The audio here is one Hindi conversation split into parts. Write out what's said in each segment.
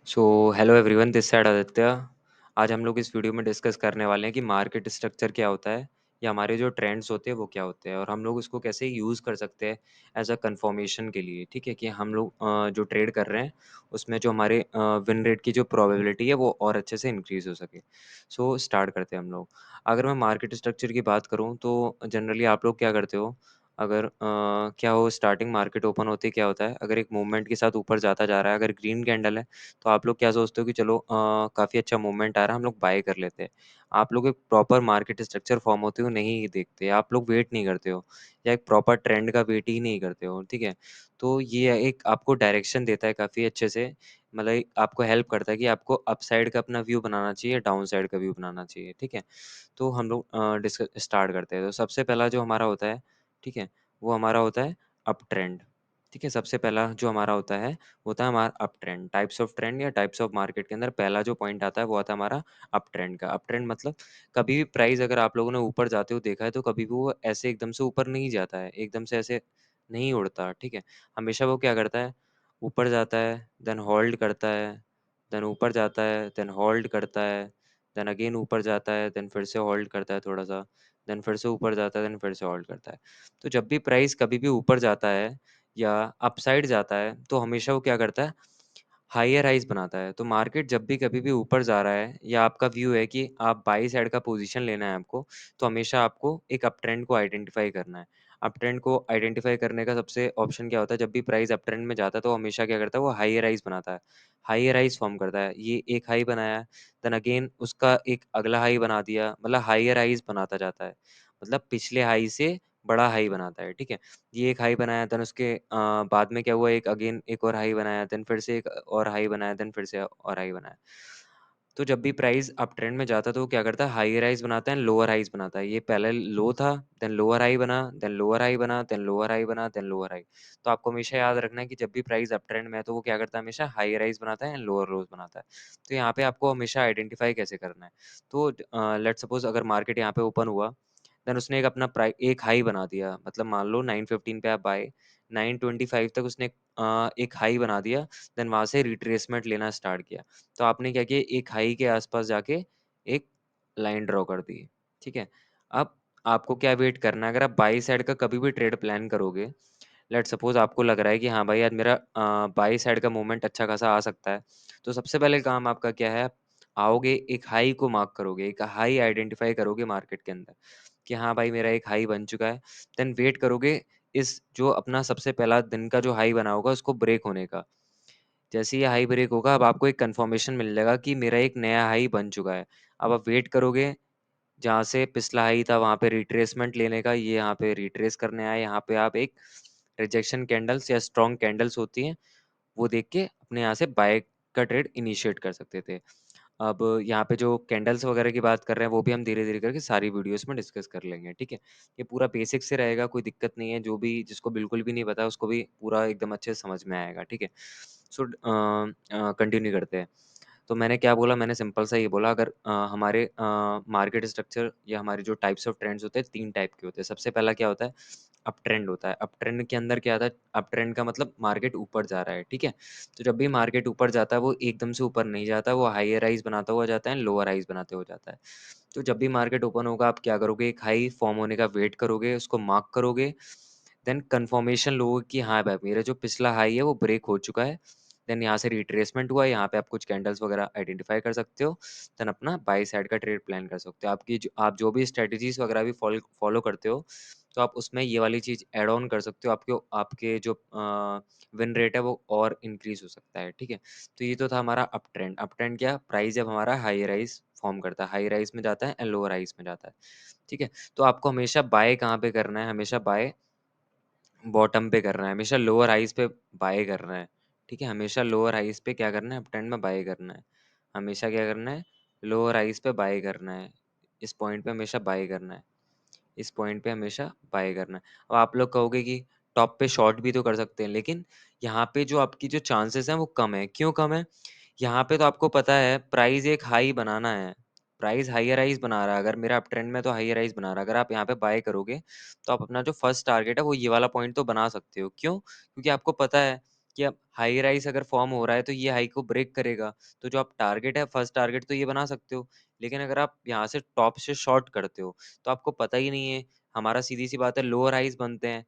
So hello everyone, this side Aditya. आज हम लोग इस वीडियो में डिस्कस करने वाले हैं कि मार्केट स्ट्रक्चर क्या होता है या हमारे जो ट्रेंड्स होते हैं वो क्या होते हैं और हम लोग इसको कैसे यूज़ कर सकते हैं एज अ कंफर्मेशन के लिए। ठीक है कि हम लोग जो ट्रेड कर रहे हैं उसमें जो हमारे विन रेट की जो प्रोबेबिलिटी है वो और अच्छे से इंक्रीज हो सके। सो स्टार्ट करते हैं हम लोग। अगर मैं मार्केट स्ट्रक्चर की बात करूँ तो जनरली आप लोग क्या करते हो? अगर क्या हो, स्टार्टिंग मार्केट ओपन होते ही क्या होता है, अगर एक मूवमेंट के साथ ऊपर जाता जा रहा है, अगर ग्रीन कैंडल है तो आप लोग क्या सोचते हो कि चलो काफ़ी अच्छा मूवमेंट आ रहा है, हम लोग बाय कर लेते हैं। आप लोग एक प्रॉपर मार्केट स्ट्रक्चर फॉर्म होते हो नहीं देखते, आप लोग वेट नहीं करते हो या एक प्रॉपर ट्रेंड का वेट ही नहीं करते हो, ठीक है? तो ये एक आपको डायरेक्शन देता है काफ़ी अच्छे से, मतलब एक आपको हेल्प करता है कि आपको अपसाइड का अपना व्यू बनाना चाहिए, डाउन साइड का व्यू बनाना चाहिए, ठीक है? तो हम लोग स्टार्ट करते हैं। तो सबसे पहला जो हमारा होता है, ठीक है? वो हमारा होता है अप ट्रेंड, ठीक है? सबसे पहला जो हमारा होता है हमारा up trend. Types of trend या टाइप्स ऑफ मार्केट के अंदर पहला जो पॉइंट आता है वो आता है हमारा अप ट्रेंड का। अप ट्रेंड मतलब कभी भी प्राइस अगर आप लोगों ने ऊपर जाते हुए देखा है तो कभी भी वो ऐसे एकदम से ऊपर नहीं जाता है, एकदम से ऐसे नहीं उड़ता, ठीक है? हमेशा वो क्या करता है, ऊपर जाता है, देन होल्ड करता है, देन ऊपर जाता है, देन होल्ड करता है, देन अगेन ऊपर जाता है, देन फिर से होल्ड करता है थोड़ा सा, देन फिर से ऊपर जाता है, देन फिर से होल्ड करता है। तो जब भी प्राइस कभी भी ऊपर जाता है या अपसाइड जाता है तो हमेशा वो क्या करता है, हायर हाइज़ बनाता है। तो मार्केट जब भी कभी भी ऊपर जा रहा है या आपका व्यू है कि आप बाई साइड का पोजीशन लेना है आपको, तो हमेशा आपको एक अप ट्रेंड को आइडेंटिफ़ाई करना है। अप ट्रेंड को आइडेंटिफ़ाई करने का सबसे ऑप्शन क्या होता है, जब भी प्राइस अप ट्रेंड में जाता है तो हमेशा क्या करता है, वो हायर हाइज़ बनाता है। हायर हाइज़ फ़ॉर्म करता है। ये एक हाई बनाया, देन अगेन उसका एक अगला हाई बना दिया, मतलब हायर हाइज़ बनाता जाता है। मतलब पिछले हाई से बड़ा हाई बनाता है, ठीक है? ये एक हाई बनाया, देन उसके बाद में क्या हुआ, एक अगेन एक और हाई बनाया, देन फिर से एक और हाई बनाया, देन फिर से और हाई बनाया। तो जब भी प्राइस अप ट्रेंड में जाता है तो वो क्या करता है, हायर हाइज़ बनाता है एंड लोअर हाइज़ बनाता है। ये पहले लो था, देन लोअर हाई बना, देन लोअर हाई बना, देन लोअर हाई बना, देन लोअर हाई। तो आपको हमेशा याद रखना है कि जब भी प्राइस अप ट्रेंड में है तो वो क्या करता है, हमेशा हायर हाइज़ बनाता है एंड लोअर लोज़ बनाता है। तो यहाँ पे आपको हमेशा आइडेंटिफ़ाई कैसे करना है। तो लेट्स सपोज़ अगर मार्केट यहाँ पे ओपन हुआ, देन उसने एक अपना एक हाई बना दिया, मतलब मान लो 915 पे आप बाय, 925 तक उसने एक हाई बना दिया, देन वहाँ से रिट्रेसमेंट लेना स्टार्ट किया। तो आपने क्या किया, एक हाई के आसपास जाके एक लाइन ड्रॉ कर दी, ठीक है? अब आपको क्या वेट करना है, अगर आप बाई साइड का कभी भी ट्रेड प्लान करोगे, लेट्स सपोज़ आपको लग रहा है कि हाँ भाई, आज मेरा बाई साइड का मूवमेंट अच्छा खासा आ सकता है, तो सबसे पहले काम आपका क्या है, आप आओगे, एक हाई को मार्क करोगे, एक हाई आइडेंटिफ़ाई करोगे मार्केट के अंदर, कि हाँ भाई, मेरा एक हाई बन चुका है। देन वेट करोगे इस जो अपना सबसे पहला दिन का जो हाई बना होगा उसको ब्रेक होने का। जैसे ही ये हाई ब्रेक होगा, अब आपको एक कन्फर्मेशन मिल जाएगा कि मेरा एक नया हाई बन चुका है। अब आप वेट करोगे, जहाँ से पिछला हाई था वहाँ पे रिट्रेसमेंट लेने का, ये यहाँ पे रिट्रेस करने आया, यहाँ पे आप एक रिजेक्शन कैंडल्स या स्ट्रॉन्ग कैंडल्स होती हैं, वो देख के अपने यहाँ से बाय का ट्रेड इनिशिएट कर सकते थे। अब यहाँ पे जो कैंडल्स वगैरह की बात कर रहे हैं, वो भी हम धीरे-धीरे करके सारी वीडियोज़ में डिस्कस कर लेंगे, ठीक है? ये पूरा बेसिक से रहेगा, कोई दिक्कत नहीं है, जो भी जिसको बिल्कुल भी नहीं पता है, उसको भी पूरा एकदम अच्छे से समझ में आएगा, ठीक है? सो कंटिन्यू करते हैं। तो मैंने क्या बोला, मैंने सिंपल सा ये बोला, अगर हमारे मार्केट स्ट्रक्चर या हमारे जो टाइप्स ऑफ ट्रेंड्स होते हैं, 3 टाइप के होते हैं। सबसे पहला क्या होता है, अप ट्रेंड होता है। अप ट्रेंड के अंदर क्या आता है, अप ट्रेंड का मतलब मार्केट ऊपर जा रहा है, ठीक है? तो जब भी मार्केट ऊपर जाता है, वो एकदम से ऊपर नहीं जाता, वो हायर हाइज़ बनाता हुआ जाता है, लोअर हाइज़ बनाते हुए जाता है। तो जब भी मार्केट ओपन होगा, आप क्या करोगे, एक हाई फॉर्म होने का वेट करोगे, उसको मार्क करोगे, देन कन्फर्मेशन लोगे कि हाँ भाई, मेरा जो पिछला हाई है वो ब्रेक हो चुका है। देन यहाँ से रिट्रेसमेंट हुआ, यहाँ पे आप कुछ कैंडल्स वगैरह आइडेंटिफ़ाई कर सकते हो। देन अपना बाय साइड का ट्रेड प्लान कर सकते हो। आप जो भी स्ट्रैटेजीज़ वगैरह भी फॉलो करते हो, तो आप उसमें ये वाली चीज़ ऐड ऑन कर सकते हो। आपके आपके जो विन रेट है वो और इंक्रीज़ हो सकता है, ठीक है? तो ये तो था हमारा अप ट्रेंड। अप ट्रेंड क्या, प्राइस जब हमारा हाई राइज़ फॉर्म करता है, हाई राइज़ में जाता है एंड लोअर राइज़ में जाता है, ठीक है? तो आपको हमेशा बाय कहाँ पे करना है, हमेशा बाय बॉटम पे करना है, हमेशा लोअर हाइज़ पे बाय करना है, ठीक है? हमेशा लोअर हाइज़ पे क्या करना है, अप ट्रेंड में बाय करना है। हमेशा क्या करना है, लोअर हाइज़ पे बाय करना है। इस पॉइंट पे हमेशा बाय करना है। इस पॉइंट पे हमेशा बाय करना है। अब आप लोग कहोगे कि टॉप पे शॉर्ट भी तो कर सकते हैं, लेकिन यहाँ पे जो आपकी जो चांसेस हैं वो कम है। क्यों कम है? यहाँ पे तो आपको पता है प्राइस एक हाई बनाना है। प्राइस हायर हाइज़ बना रहा है, अगर मेरा अप ट्रेंड में तो हायर हाइज़ बना रहा है। अगर आप यहाँ पे बाय करोगे, तो आप अपना जो फर्स्ट टारगेट है वो ये वाला पॉइंट तो बना सकते हो। क्यों? क्योंकि आपको पता है कि अब हाई राइज अगर फॉर्म हो रहा है तो ये हाई को ब्रेक करेगा। तो जो आप टारगेट है, फर्स्ट टारगेट तो ये बना सकते हो। लेकिन अगर आप यहाँ से टॉप से शॉर्ट करते हो तो आपको पता ही नहीं है। हमारा सीधी सी बात है, लोअर हाइज बनते हैं,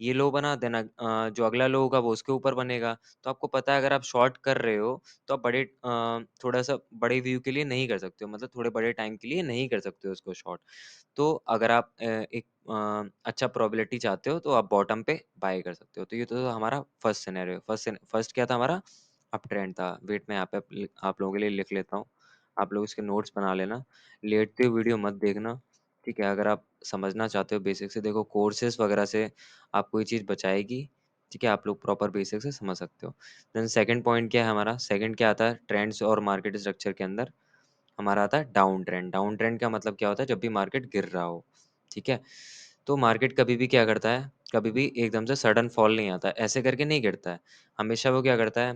ये लो बना देना, जो अगला लो होगा वो उसके ऊपर बनेगा। तो आपको पता है अगर आप शॉर्ट कर रहे हो तो आप थोड़ा सा बड़े व्यू के लिए नहीं कर सकते हो, मतलब थोड़े बड़े टाइम के लिए नहीं कर सकते हो उसको शॉर्ट। तो अगर आप एक अच्छा प्रोबेबिलिटी चाहते हो तो आप बॉटम पे बाय कर सकते हो। तो ये तो हमारा फर्स्ट सिनेरियो। फर्स्ट क्या था हमारा? अप ट्रेंड था। वेट मैं यहाँ पे आप लोगों के लिए लिख लेता हूँ, आप लोग इसके नोट्स बना लेना। लेटते हुए वीडियो मत देखना, ठीक है? अगर आप समझना चाहते हो बेसिक से, देखो कोर्सेज वगैरह से आपको ये चीज़ बचाएगी, ठीक है? आप लोग प्रॉपर बेसिक से समझ सकते हो। देन सेकंड पॉइंट क्या है हमारा? सेकंड क्या आता है ट्रेंड्स और मार्केट स्ट्रक्चर के अंदर? हमारा आता है डाउन ट्रेंड। डाउन ट्रेंड का मतलब क्या होता है? जब भी मार्केट गिर रहा हो, ठीक है? तो मार्केट कभी भी क्या करता है, कभी भी एकदम से सडन फॉल नहीं आता है, ऐसे करके नहीं गिरता है। हमेशा वो क्या करता है,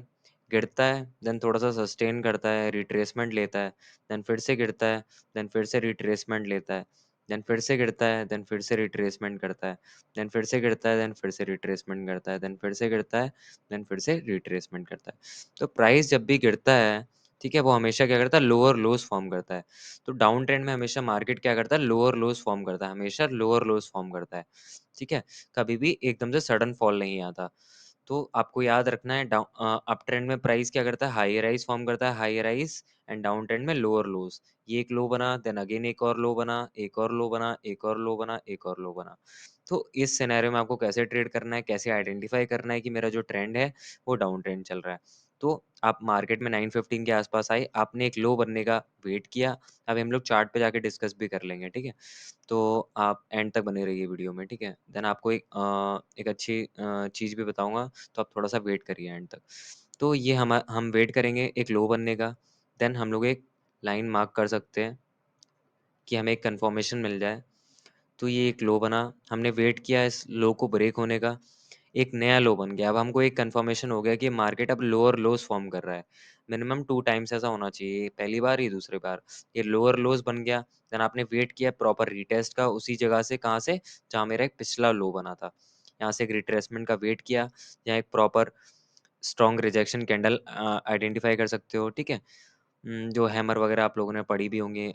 गिरता है, देन थोड़ा-सा सस्टेन करता है, रिट्रेसमेंट लेता है, देन फिर से गिरता है, देन फिर से रिट्रेसमेंट लेता है, देन फिर से गिरता है, देन फिर से रिट्रेसमेंट करता है, देन फिर से गिरता है, देन फिर से रिट्रेसमेंट करता है, देन फिर से गिरता है, देन फिर से रिट्रेसमेंट करता है। तो प्राइस जब भी गिरता है, ठीक है, वो हमेशा क्या करता है, लोअर लोज़ फॉर्म करता है। तो डाउन ट्रेंड में हमेशा मार्केट क्या करता है, लोअर लोज़ फॉर्म करता है, हमेशा लोअर लोज़ फॉर्म करता है, ठीक है? कभी भी एकदम से सडन फॉल नहीं आता। तो आपको याद रखना है अप ट्रेंड में प्राइस क्या करता है, हाई राइज़ फॉर्म करता है, high rise, and down trend में लोअर लोज़। ये एक लो बना, देन अगेन एक और लो बना, एक और लो बना, एक और लो बना, एक और लो बना। तो इस सिनेरियो में आपको कैसे ट्रेड करना है, कैसे आइडेंटिफ़ाई करना है कि मेरा जो ट्रेंड है, वो डाउन ट्रेंड चल रहा है। तो आप मार्केट में 915 के आस-पास आए, आपने एक लो बनने का वेट किया, अभी हम लोग चार्ट पे जाके डिस्कस भी कर लेंगे, ठीक है? तो आप एंड तक बने रहिए वीडियो में, ठीक है? देन आपको एक अच्छी चीज़ भी बताऊँगा, तो आप थोड़ा-सा वेट करिए एंड तक। तो ये हम वेट करेंगे एक लो बनने का, देन हम लोग एक लाइन मार्क कर सकते हैं कि हमें एक कन्फर्मेशन मिल जाए। तो ये एक लो बना, हमने वेट किया इस लो को ब्रेक होने का, एक नया लो बन गया। अब हमको एक कन्फर्मेशन हो गया कि मार्केट अब लोअर लोज़ फ़ॉर्म कर रहा है। मिनिमम 2 टाइम्स ऐसा होना चाहिए, पहली बार, ये दूसरी बार। ये लोअर लोज़ बन गया, देन आपने वेट किया प्रॉपर रीटेस्ट का, उसी जगह से, कहाँ से? जहाँ मेरा एक पिछला लो बना था। यहाँ से एक रिट्रेसमेंट का वेट किया, यहाँ एक proper strong rejection candle identify कर सकते हो, ठीक है? जो हैमर वगैरह आप लोगों ने पढ़ी भी होंगी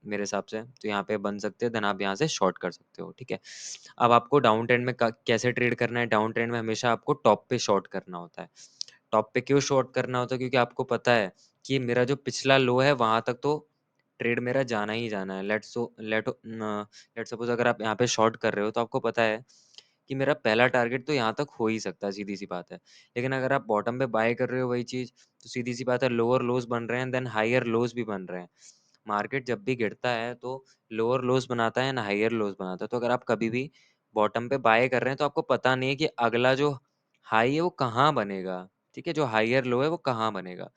मेरे हिसाब से, तो यहाँ पे बन सकते हैं, देन आप यहाँ से शॉर्ट कर सकते हो, ठीक है? अब आपको डाउन ट्रेंड में क कैसे ट्रेड करना है? डाउन ट्रेंड में हमेशा आपको टॉप पे शॉर्ट करना होता है। टॉप पे क्यों शॉर्ट करना होता है? क्योंकि आपको पता है कि मेरा जो पिछला लो है, वहाँ तक तो ट्रेड मेरा जाना ही जाना है। लेट्स सपोज़ अगर आप यहाँ पे शॉर्ट कर रहे हो, तो आपको पता है कि मेरा पहला टारगेट तो यहाँ तक हो ही सकता है, सीधी-सी बात है। लेकिन अगर आप बॉटम पे बाय कर रहे हो वही चीज़, तो सीधी-सी बात है, लोअर लोज़ बन रहे हैं, देन हायर लोज़ भी बन रहे हैं। मार्केट जब भी गिरता है तो लोअर लोज़ बनाता है एंड हायर लोज़ बनाता है। तो अगर आप कभी भी बॉटम पे बाय कर रहे हैं, तो आपको पता नहीं है कि अगला जो हाई है वो कहाँ बनेगा, ठीक है? जो हायर लो है वो कहाँ बनेगा।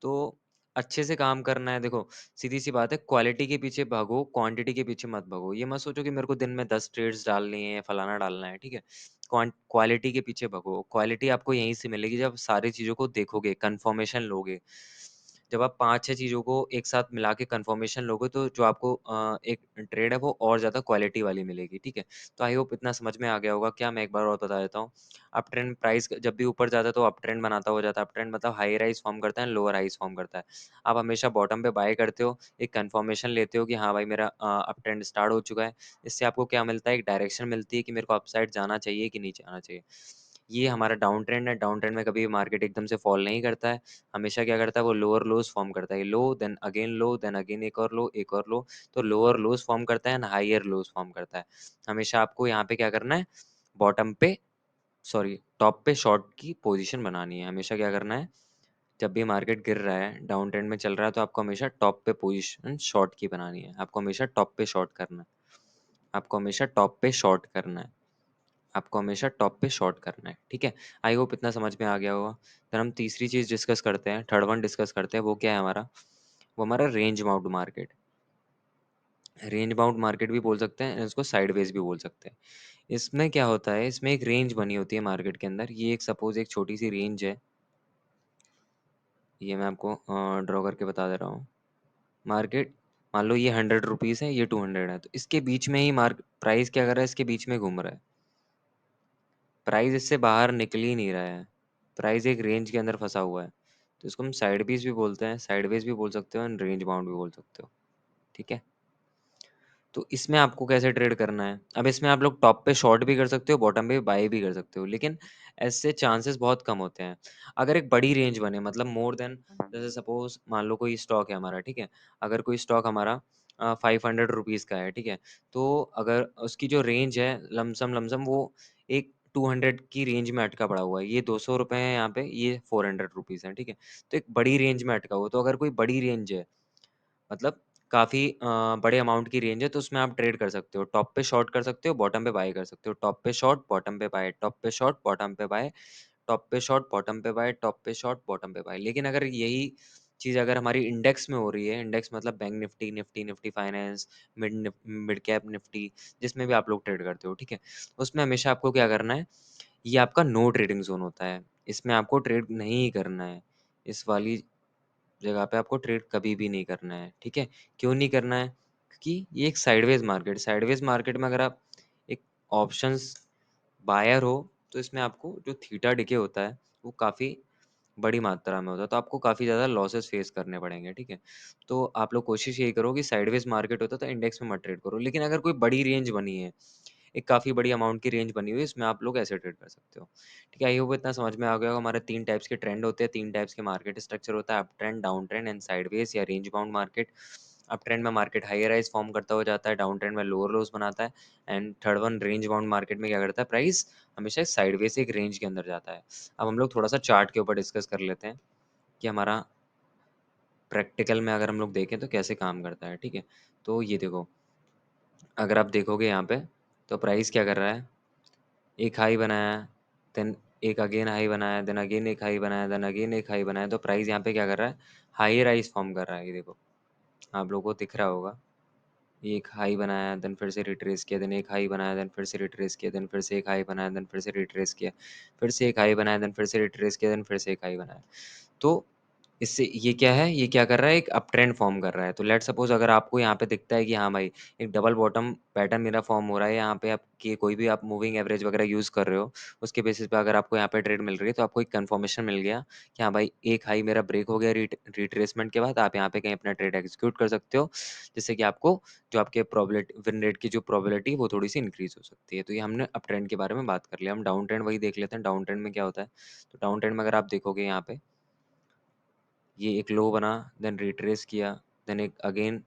तो अच्छे से काम करना है, देखो सीधी-सी बात है, क्वालिटी के पीछे भागो, क्वांटिटी के पीछे मत भागो। ये मत सोचो कि मेरे को दिन में 10 ट्रेड्स डालनी है या फलाना डालना है, ठीक है? क्वालिटी के पीछे भागो। क्वालिटी आपको यहीं से मिलेगी जब सारी चीज़ों को देखोगे, कन्फर्मेशन लोगे। जब आप 5-6 चीज़ों को एक साथ मिला के कन्फर्मेशन लोगे, तो जो आपको एक ट्रेड है वो और ज़्यादा क्वालिटी वाली मिलेगी, ठीक है? तो आई होप इतना समझ में आ गया होगा। क्या, मैं एक बार और बता देता हूँ। अप ट्रेंड प्राइस जब भी ऊपर जाता है तो अप ट्रेंड बनाता हो जाता है। अप ट्रेंड मतलब हाई राइज़ फ़ॉर्म करता है, लोअर हाइज़ फ़ॉर्म करता है। आप हमेशा बॉटम पे बाय करते हो, एक कन्फर्मेशन लेते हो कि हाँ भाई, मेरा अप ट्रेंड स्टार्ट हो चुका है। इससे आपको क्या मिलता है? एक डायरेक्शन मिलती है कि मेरे को अपसाइड जाना चाहिए कि नहीं जाना चाहिए। ये हमारा डाउन ट्रेंड है। डाउन ट्रेंड में कभी मार्केट एकदम से फॉल नहीं करता है। हमेशा क्या करता है? वो लोअर लोज़ फ़ॉर्म करता है। लो, देन अगेन एक और लो, एक और लो। तो लोअर लोज़ फ़ॉर्म करता है एंड हायर लोज़ फ़ॉर्म करता है। हमेशा आपको यहाँ पे क्या करना है? बॉटम पे सॉरी टॉप पे शॉर्ट की पोज़ीशन बनानी है। हमेशा क्या करना है? जब भी मार्केट गिर रहा है, डाउन ट्रेंड में चल रहा है, तो आपको हमेशा टॉप पे पोज़ीशन शॉर्ट की बनानी है। आपको हमेशा टॉप पे शॉर्ट करना है। आपको हमेशा टॉप पे शॉर्ट करना है। आपको हमेशा टॉप पे शॉर्ट करना है, ठीक है? आई होप इतना समझ में आ गया होगा। फिर हम तीसरी चीज़ डिस्कस करते हैं, थर्ड वन डिस्कस करते हैं, वो क्या है हमारा? वो हमारा range bound market. Range bound market भी बोल सकते हैं, इसको साइडवेज़ भी बोल सकते हैं। इसमें क्या होता है, इसमें एक रेंज बनी होती है मार्केट के अंदर। ये एक सपोज़ एक छोटी-सी रेंज है। ये मैं आपको ड्रॉ करके बता दे रहा हूँ। मार्केट मान लो ये ₹100 है, ये 200 है, तो इसके बीच में ही मार्क प्राइस क्या कर रहा है, इसके बीच में घूम रहा है। प्राइस इससे बाहर निकल ही नहीं रहा है। प्राइस एक रेंज के अंदर फंसा हुआ है, तो इसको हम साइडवेज भी बोलते हैं, साइडवेज भी बोल सकते हो एंड रेंज बाउंड भी बोल सकते हो। ठीक है, तो इसमें आपको कैसे ट्रेड करना है? अब इसमें आप लोग टॉप पे शॉर्ट भी कर सकते हो, बॉटम पे बाय भी कर सकते हो, लेकिन ऐसे चांसेस बहुत कम होते हैं। अगर एक बड़ी रेंज बने, मतलब मोर देन, जैसे सपोज़ मान लो कोई स्टॉक है हमारा, ठीक है? अगर कोई स्टॉक हमारा ₹500 का है, ठीक है? तो अगर उसकी जो रेंज है लमसम वो एक 200 की रेंज में अटका पड़ा हुआ है। ये ₹200 है यहाँ पे, ये ₹400 है, ठीक है? तो एक बड़ी रेंज में अटका हुआ है, तो अगर कोई बड़ी रेंज है, मतलब काफ़ी बड़े अमाउंट की रेंज है, तो उसमें आप ट्रेड कर सकते हो। टॉप पे शॉर्ट कर सकते हो, बॉटम पे बाय कर सकते हो। टॉप पे शॉर्ट, बॉटम पे बाय, टॉप पे शॉर्ट, बॉटम पे बाय, टॉप पे शॉर्ट, बॉटम पे बाय, टॉप पे शॉर्ट, बॉटम पे बाय। लेकिन अगर यही चीज़ अगर हमारी इंडेक्स में हो रही है, इंडेक्स मतलब bank Nifty, Nifty finance, mid cap Nifty, जिसमें भी आप लोग ट्रेड करते हो, ठीक है? उसमें हमेशा आपको क्या करना है, ये आपका नो ट्रेडिंग ज़ोन होता है। इसमें आपको ट्रेड नहीं करना है। इस वाली जगह पे आपको ट्रेड कभी भी नहीं करना है, ठीक है? क्यों नहीं करना है? क्योंकि ये एक साइडवेज़ मार्केट में अगर आप एक ऑप्शंस बायर हो, तो इसमें आपको जो थीटा डिके होता है, वो काफ़ी बड़ी मात्रा में होता है, तो आपको काफ़ी ज़्यादा लॉसेस फेस करने पड़ेंगे, ठीक है? तो आप लोग कोशिश यही करो कि साइडवेज़ मार्केट होता है, तो इंडेक्स में मत ट्रेड करो। लेकिन अगर कोई बड़ी रेंज बनी है, एक काफ़ी बड़ी अमाउंट की रेंज बनी हुई है, इसमें आप लोग ऐसे ट्रेड कर सकते हो। ठीक है, आई होप इतना समझ में आ गया होगा। हमारे 3 टाइप्स के ट्रेंड होते हैं, 3 टाइप्स के मार्केट स्ट्रक्चर होता है, up trend, down trend and sideways या range bound market. Up trend में मार्केट हायर हाइज़ फॉर्म करता हुआ जाता है, डाउन ट्रेंड में लोअर लोज़ बनाता है and third one range bound market में क्या करता है, प्राइस हमेशा साइडवेज़ से एक रेंज के अंदर जाता है। अब हम लोग थोड़ा-सा चार्ट के ऊपर डिस्कस कर लेते हैं कि हमारा प्रैक्टिकल में अगर हम लोग देखें तो कैसे काम करता है, ठीक है? तो ये देखो, अगर आप देखोगे यहाँ पे, तो प्राइस क्या कर रहा है, एक हाई बनाया, देन एक अगेन हाई बनाया, देन अगेन एक हाई बनाया, देन अगेन एक हाई बनाया, तो प्राइस यहाँ पे क्या कर रहा है, हाई राइज फॉर्म कर रहा है। ये देखो, आप लोगों को दिख रहा होगा, ये एक हाई बनाया, देन फिर से रिट्रेस किया, देन एक हाई बनाया, देन फिर से रिट्रेस किया, देन फिर से एक हाई बनाया, देन फिर से रिट्रेस किया, फिर से एक हाई बनाया, देन फिर से रिट्रेस किया, देन फिर से एक हाई बनाया। तो इससे ये क्या है, ये क्या कर रहा है, एक अप ट्रेंड फ़ॉर्म कर रहा है। तो लेट्स सपोज़ अगर आपको यहाँ पे दिखता है कि हाँ भाई, एक डबल बॉटम पैटर्न मेरा फ़ॉर्म हो रहा है, यहाँ पे आपकी कोई भी आप मूविंग एवरेज वगैरह यूज़ कर रहे हो, उसके बेसिस पे अगर आपको यहाँ पे ट्रेड मिल रही है, तो आपको एक कन्फर्मेशन मिल गया कि हाँ भाई, एक हाई मेरा ब्रेक हो गया रिट्रेसमेंट के बाद, आप यहाँ पे कहीं अपना ट्रेड एग्ज़ीक्यूट कर सकते हो, जिससे कि आपको जो आपके प्रोबेबिलिटी विन रेट की जो प्रोबेबिलिटी वो थोड़ी-सी इंक्रीज़ हो सकती है। तो ये हमने अप ट्रेंड के बारे में बात कर लिया। हम डाउन ट्रेंड वही देख लेते हैं, डाउन ट्रेंड में क्या होता है? तो डाउन ट्रेंड में अगर आप देखोगे यहाँ पे, ये एक लो बना, देन रिट्रेस किया, देन एक अगेन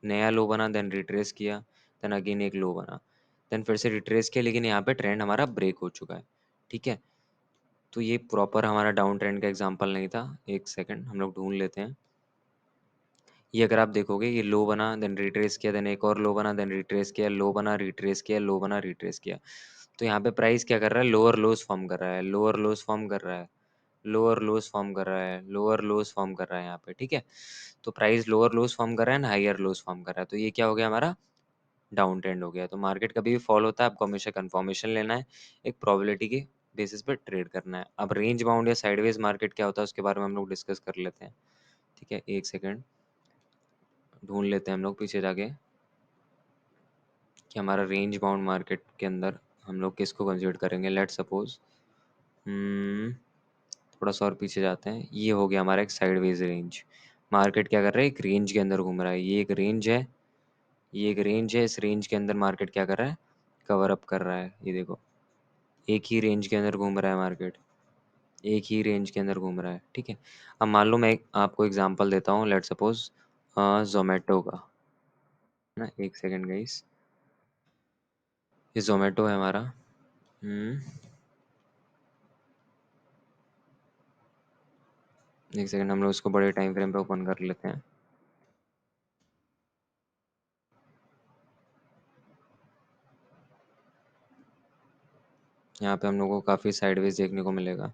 नया लो बना, देन रिट्रेस किया, देन अगेन एक लो बना, देन फिर से रिट्रेस किया, लेकिन यहाँ पे ट्रेंड हमारा ब्रेक हो चुका है, ठीक है? तो ये प्रॉपर हमारा डाउन ट्रेंड का एग्जांपल नहीं था। एक सेकंड हम लोग ढूँढ लेते हैं। ये अगर आप देखोगे, ये लो बना, देन रिट्रेस किया, देन एक और लो बना, देन रिट्रेस किया, लो बना, रिट्रेस किया, लो बना, रिट्रेस किया। तो यहाँ पे प्राइस क्या कर रहा है, लोअर लोज़ फॉर्म कर रहा है, लोअर लोज़ फॉर्म कर रहा है, लोअर लोज़ फॉर्म कर रहा है, लोअर लोज़ फॉर्म कर रहा है यहाँ पे, ठीक है? तो प्राइस लोअर लोज़ फॉर्म कर रहा है एंड हायर लोज़ फॉर्म कर रहा है। तो ये क्या हो गया हमारा, डाउन ट्रेंड हो गया। तो मार्केट कभी भी फॉल होता है, आपको हमेशा कन्फर्मेशन लेना है, एक प्रोबेबिलिटी के बेसिस पे ट्रेड करना है। अब रेंज बाउंड या साइडवेज मार्केट क्या होता है, उसके बारे में हम लोग डिस्कस कर लेते हैं, ठीक है? 1 सेकंड ढूँढ लेते हैं हम लोग पीछे जाके कि हमारा रेंज बाउंड मार्केट के अंदर हम लोग किसको कंसीडर करेंगे। लेट्स सपोज़ थोड़ा-सा और पीछे जाते हैं। ये हो गया हमारा एक साइडवेज रेंज। मार्केट क्या कर रहा है, एक रेंज के अंदर घूम रहा है। ये एक रेंज है, ये एक रेंज है, इस रेंज के अंदर मार्केट क्या कर रहा है, कवर अप कर रहा है। ये देखो, एक ही रेंज के अंदर घूम रहा है मार्केट, एक ही रेंज के अंदर घूम रहा है, ठीक है? अब मान लो मैं एक आपको एग्ज़ाम्पल देता हूँ, लेट्स सपोज़ ज़ोमैटो का, है ना? 1 सेकंड गाइस, ये ज़ोमैटो है हमारा। हुँ, 1 सेकंड हम लोग इसको बड़े टाइम फ्रेम पे ओपन कर लेते हैं। यहाँ पे हम लोगों को काफ़ी साइडवेज़ देखने को मिलेगा।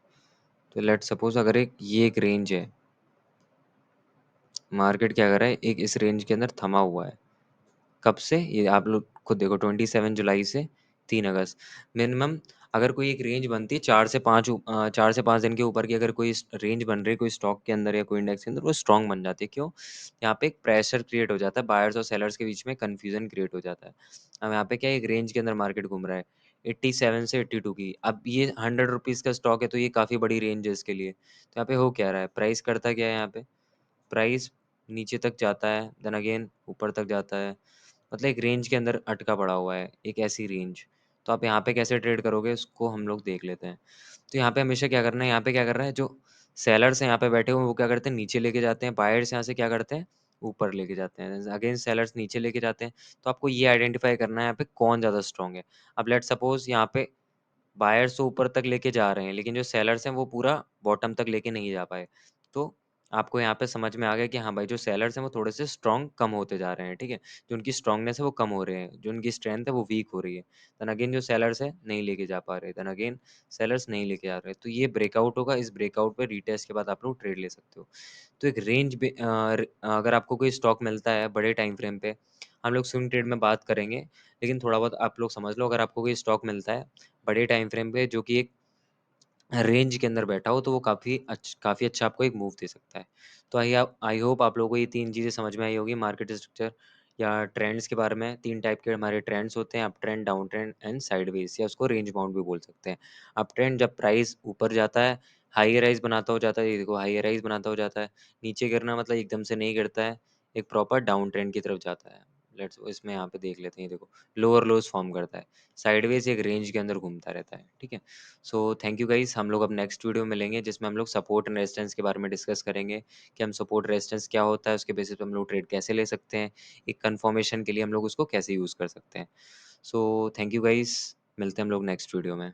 तो लेट्स सपोज़ अगर एक ये एक रेंज है, मार्केट क्या कर रहा है, एक इस रेंज के अंदर थमा हुआ है। कब से? ये आप लोग खुद देखो, 27 जुलाई से 3 अगस्त। मिनिमम अगर कोई एक रेंज बनती है 4 से 5 दिन के ऊपर की, अगर कोई रेंज बन रही है कोई स्टॉक के अंदर या कोई इंडेक्स के अंदर, वो स्ट्रॉन्ग बन जाती है। क्यों? यहाँ पे एक प्रेशर क्रिएट हो जाता है, बायर्स और सेलर्स के बीच में कन्फ्यूजन क्रिएट हो जाता है। अब यहाँ पे क्या है, एक रेंज के अंदर मार्केट घूम रहा है। 87 से 82 की। अब ये ₹100 का स्टॉक है तो ये काफ़ी बड़ी रेंज है इसके लिए। तो यहाँ पे हो क्या रहा है, प्राइस करता क्या है यहाँ पे? प्राइस नीचे तक जाता है, देन अगेन ऊपर तक जाता है। मतलब एक रेंज के अंदर अटका पड़ा हुआ है, एक ऐसी रेंज। तो आप यहाँ पे कैसे ट्रेड करोगे उसको हम लोग देख लेते हैं। तो यहाँ पे हमेशा क्या करना है, यहाँ पे क्या कर रहा है जो सेलर्स हैं यहाँ पे बैठे हुए हैं वो क्या करते हैं नीचे लेके जाते हैं, बायर्स यहाँ से क्या करते हैं ऊपर लेके जाते हैं। अगेन सेलर्स नीचे लेके जाते हैं। तो आपको ये आइडेंटिफ़ाई करना है यहाँ पे कौन ज़्यादा स्ट्रॉन्ग है। अब लेट्स सपोज़ यहाँ पे बायर्स तो ऊपर तक लेके जा रहे हैं, लेकिन जो सेलर्स हैं वो पूरा बॉटम तक लेके नहीं जा पाए। तो आपको यहाँ पे समझ में आ गया कि हाँ भाई, जो सेलर्स हैं वो थोड़े से स्ट्रॉन्ग कम होते जा रहे हैं, ठीक है? जो उनकी स्ट्रॉन्गनेस है वो कम हो रहे हैं, जो उनकी स्ट्रेंथ है वो वीक हो रही है। देन अगेन जो सेलर्स है नहीं लेके जा पा रहे, देन अगेन सेलर्स नहीं लेके आ रहे। तो ये ब्रेकआउट होगा, इस ब्रेकआउट पे रीटेस्ट के बाद आप लोग ट्रेड ले सकते हो। तो एक रेंज पे अगर आपको कोई स्टॉक मिलता है बड़े टाइम फ्रेम पे, हम लोग स्विंग ट्रेड में बात करेंगे, लेकिन थोड़ा बहुत आप लोग समझ लो, अगर आपको कोई स्टॉक मिलता है बड़े टाइम फ्रेम पे जो कि एक रेंज के अंदर बैठा हो, तो वो काफ़ी अच्छा आपको एक मूव दे सकता है। तो आई होप आप लोगों को ये 3 चीज़ें समझ में आई होगी, मार्केट स्ट्रक्चर या ट्रेंड्स के बारे में। 3 टाइप के हमारे ट्रेंड्स होते हैं, up trend, down trend and sideways, या उसको रेंज बाउंड भी बोल सकते हैं। अप ट्रेंड जब प्राइस ऊपर जाता है, हाई राइज़ बनाता हो जाता है, ये देखो हाई राइज़ बनाता हो जाता है। नीचे गिरना मतलब एकदम से नहीं गिरता है, एक प्रॉपर डाउन ट्रेंड की तरफ जाता है। लेट्स इसमें यहाँ पे देख लेते हैं, ये देखो लोअर लोज़ फॉर्म करता है। साइडवेज़ एक रेंज के अंदर घूमता रहता है, ठीक है? सो थैंक यू गाइस, हम लोग अब नेक्स्ट वीडियो में मिलेंगे जिसमें हम लोग सपोर्ट एंड रेजिस्टेंस के बारे में डिस्कस करेंगे कि हम सपोर्ट रेजिस्टेंस क्या होता है, उसके बेसिस पे हम लोग ट्रेड कैसे ले सकते हैं, एक कंफर्मेशन के लिए हम लोग उसको कैसे यूज़ कर सकते हैं। सो थैंक यू गाइस, मिलते हैं हम लोग नेक्स्ट वीडियो में।